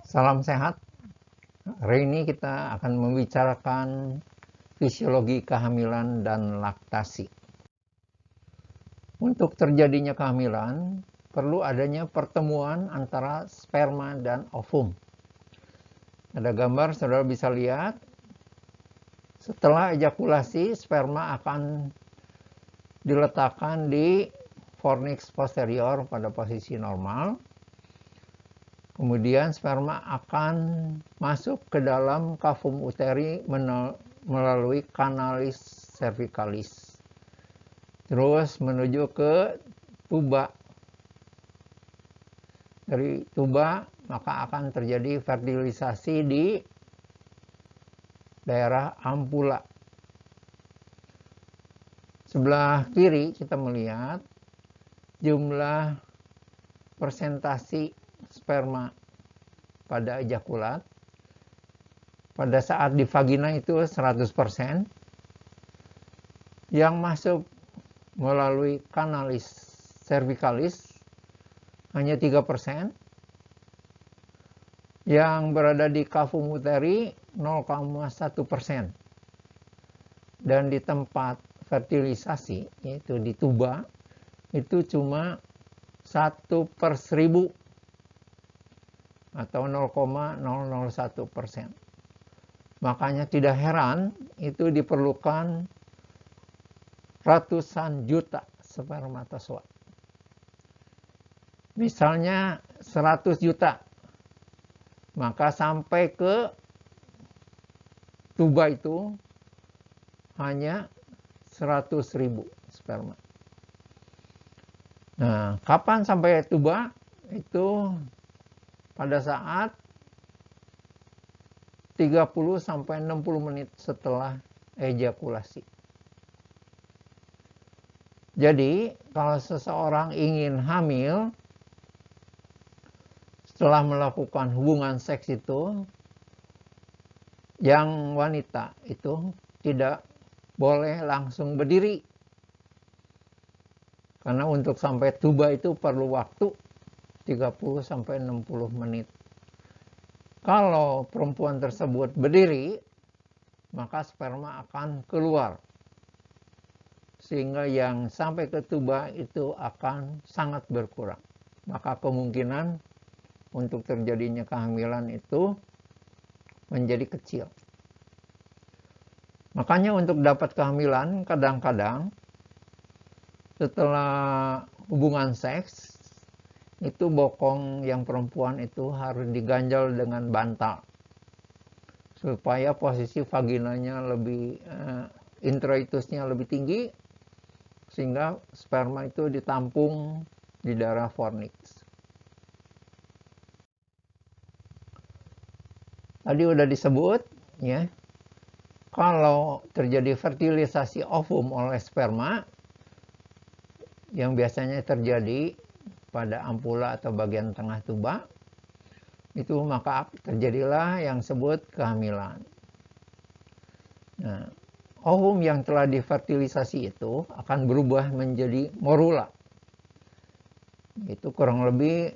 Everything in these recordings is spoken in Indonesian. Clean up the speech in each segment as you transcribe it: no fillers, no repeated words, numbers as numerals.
Salam sehat. Hari ini kita akan membicarakan fisiologi kehamilan dan laktasi. Untuk terjadinya kehamilan, perlu adanya pertemuan antara sperma dan ovum. Ada gambar, saudara bisa lihat. Setelah ejakulasi, sperma akan diletakkan di fornix posterior pada posisi normal. Kemudian sperma akan masuk ke dalam cavum uteri melalui canalis cervicalis. Terus menuju ke tuba. Dari tuba maka akan terjadi fertilisasi di daerah ampula. Sebelah kiri kita melihat jumlah persentasi sperma pada ejakulat. Pada saat di vagina itu 100%. Yang masuk melalui canalis cervicalis hanya 3%. Yang berada di cavum uteri 0,1%. Dan di tempat fertilisasi, yaitu di tuba, itu cuma 1/1000 atau 0,001%. Makanya tidak heran itu diperlukan ratusan juta spermatozoa. Misalnya 100 juta, maka sampai ke tuba itu hanya 100.000 sperma. Nah, kapan sampai tuba? Itu pada saat 30-60 menit setelah ejakulasi. Jadi, kalau seseorang ingin hamil setelah melakukan hubungan seks itu, yang wanita itu tidak boleh langsung berdiri. Karena untuk sampai tuba itu perlu waktu 30-60 menit. Kalau perempuan tersebut berdiri, maka sperma akan keluar. Sehingga yang sampai ke tuba itu akan sangat berkurang. Maka kemungkinan untuk terjadinya kehamilan itu menjadi kecil. Makanya untuk dapat kehamilan kadang-kadang setelah hubungan seks, itu bokong yang perempuan itu harus diganjal dengan bantal supaya posisi vaginanya lebih introitusnya lebih tinggi, sehingga sperma itu ditampung di daerah fornix. Tadi udah disebut ya, kalau terjadi fertilisasi ovum oleh sperma yang biasanya terjadi pada ampula atau bagian tengah tuba, itu maka terjadilah yang disebut kehamilan. Nah, ovum yang telah difertilisasi itu akan berubah menjadi morula. Itu kurang lebih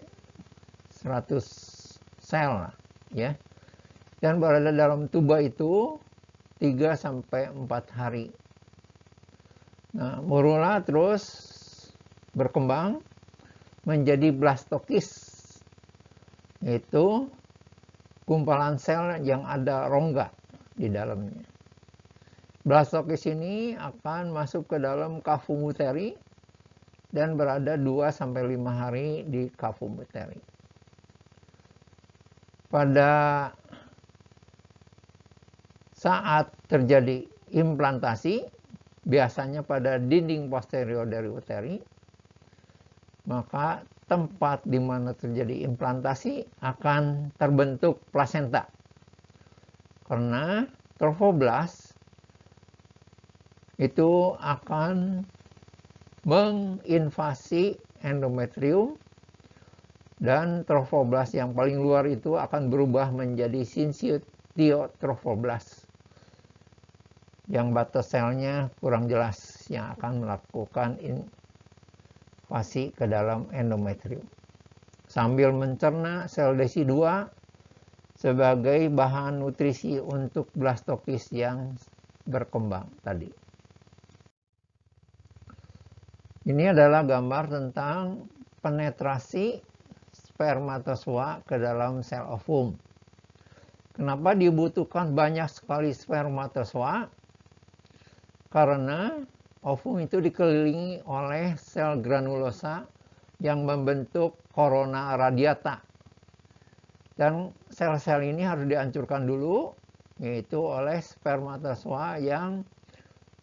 100 sel ya. Dan berada dalam tuba itu 3-4 hari. Nah, morula terus berkembang menjadi blastokis, yaitu gumpalan sel yang ada rongga di dalamnya. Blastokis ini akan masuk ke dalam cavum uteri dan berada 2-5 hari di cavum uteri. Pada saat terjadi implantasi, biasanya pada dinding posterior dari uteri, maka tempat di mana terjadi implantasi akan terbentuk plasenta. Karena trofoblast itu akan menginvasi endometrium, dan trofoblast yang paling luar itu akan berubah menjadi syncytiotrofoblast yang batas selnya kurang jelas, yang akan melakukan invasi ke dalam endometrium. Sambil mencerna sel desi 2 sebagai bahan nutrisi untuk blastokis yang berkembang tadi. Ini adalah gambar tentang penetrasi spermatozoa ke dalam sel ovum. Kenapa dibutuhkan banyak sekali spermatozoa? Karena ovum itu dikelilingi oleh sel granulosa yang membentuk corona radiata. Dan sel-sel ini harus dihancurkan dulu, yaitu oleh spermatozoa yang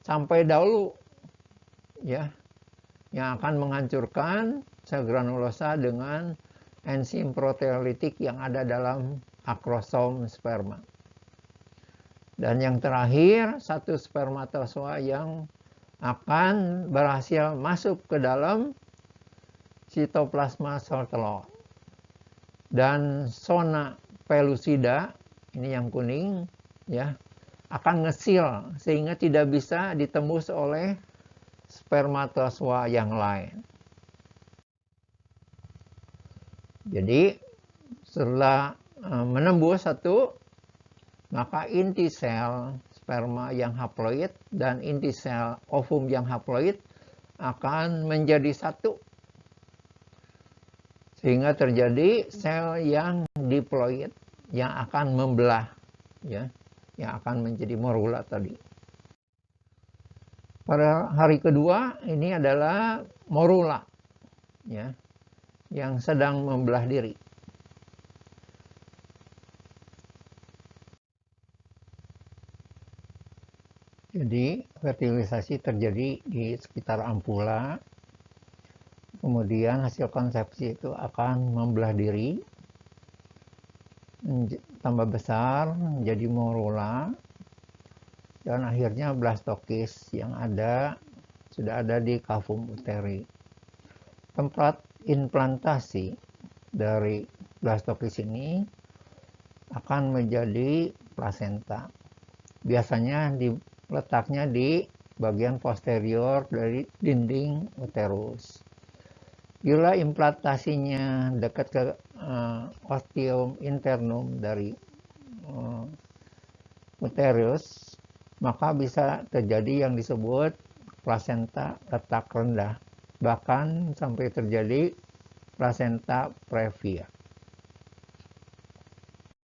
sampai dahulu, ya, yang akan menghancurkan sel granulosa dengan enzim proteolitik yang ada dalam akrosom sperma. Dan yang terakhir, satu spermatozoa yang akan berhasil masuk ke dalam sitoplasma sel telur. Dan zona pellucida, ini yang kuning, ya, akan ngesil sehingga tidak bisa ditembus oleh spermatozoa yang lain. Jadi setelah menembus satu, maka inti sel sperma yang haploid dan inti sel ovum yang haploid akan menjadi satu, sehingga terjadi sel yang diploid yang akan membelah, ya, yang akan menjadi morula tadi. Pada hari kedua ini adalah morula, ya, yang sedang membelah diri. Jadi fertilisasi terjadi di sekitar ampula. Kemudian hasil konsepsi itu akan membelah diri, tambah besar menjadi morula, dan akhirnya blastokis yang sudah ada di kavum uteri. Tempat implantasi dari blastokis ini akan menjadi plasenta. Biasanya letaknya di bagian posterior dari dinding uterus. Bila implantasinya dekat ke ostium internum dari uterus, maka bisa terjadi yang disebut plasenta letak rendah, bahkan sampai terjadi plasenta previa.